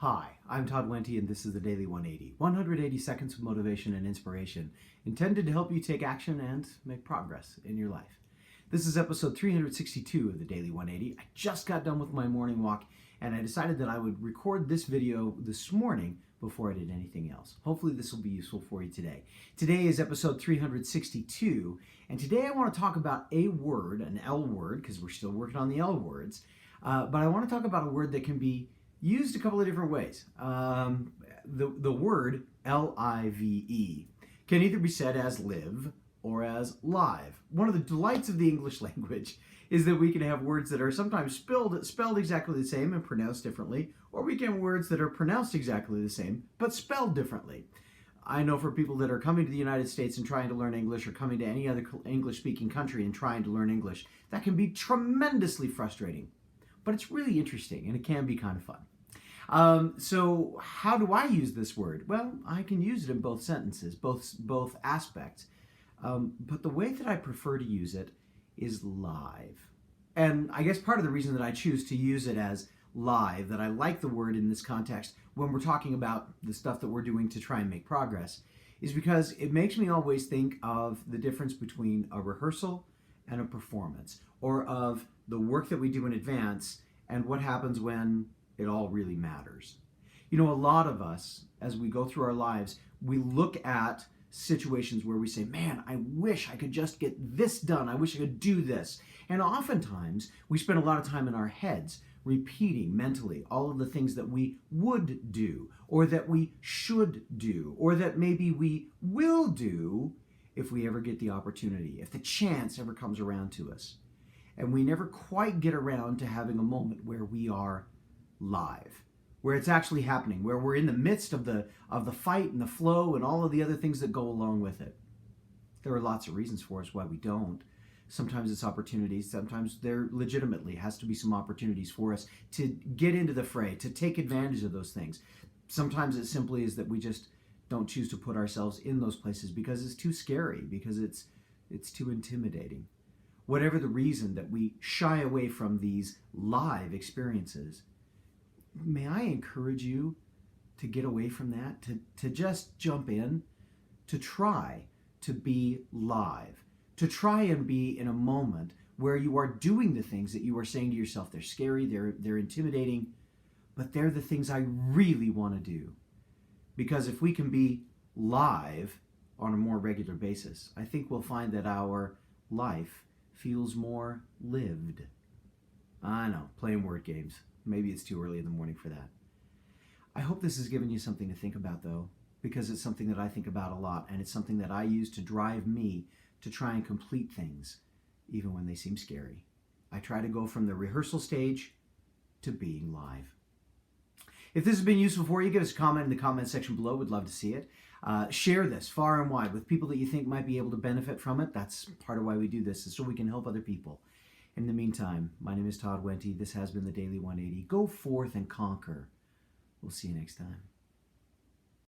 Hi, I'm Todd Wente, and this is the Daily 180. 180 seconds of motivation and inspiration intended to help you take action and make progress in your life. This is episode 362 of the Daily 180. I just got done with my morning walk, and I decided that I would record this video this morning before I did anything else. Hopefully this will be useful for you today. Today is episode 362, and today I want to talk about a word, an L word, because we're still working on the L words, but I want to talk about a word that can be used a couple of different ways. The word L-I-V-E can either be said as live or as live. One of the delights of the English language is that we can have words that are sometimes spelled exactly the same and pronounced differently, or we can have words that are pronounced exactly the same but spelled differently. I know for people that are coming to the United States and trying to learn English, or coming to any other English-speaking country and trying to learn English, that can be tremendously frustrating. But it's really interesting, and it can be kind of fun. So how do I use this word? Well, I can use it in both sentences, both aspects. But the way that I prefer to use it is live. And I guess part of the reason that I choose to use it as live, that I like the word in this context when we're talking about the stuff that we're doing to try and make progress, is because it makes me always think of the difference between a rehearsal and a performance, or of the work that we do in advance and what happens when it all really matters. You know, a lot of us, as we go through our lives, we look at situations where we say, man, I wish I could just get this done. I wish I could do this. And oftentimes, we spend a lot of time in our heads repeating mentally all of the things that we would do, or that we should do, or that maybe we will do if we ever get the opportunity, if the chance ever comes around to us. And we never quite get around to having a moment where we are live, where it's actually happening, where we're in the midst of the fight and the flow and all of the other things that go along with it. There are lots of reasons for us why we don't. Sometimes it's opportunities. Sometimes there legitimately has to be some opportunities for us to get into the fray, to take advantage of those things. Sometimes it simply is that we just don't choose to put ourselves in those places because it's too scary, because it's too intimidating. Whatever the reason that we shy away from these live experiences, may I encourage you to get away from that, to just jump in, to try to be live, to try and be in a moment where you are doing the things that you are saying to yourself, they're scary, they're intimidating, but they're the things I really want to do. Because if we can be live on a more regular basis, I think we'll find that our life feels more lived. I know, playing word games. Maybe it's too early in the morning for that. I hope this has given you something to think about, though, because it's something that I think about a lot, and it's something that I use to drive me to try and complete things, even when they seem scary. I try to go from the rehearsal stage to being live. If this has been useful for you, give us a comment in the comment section below. We'd love to see it. Share this far and wide with people that you think might be able to benefit from it. That's part of why we do this, is so we can help other people. In the meantime, my name is Todd Wente. This has been the Daily 180. Go forth and conquer. We'll see you next time.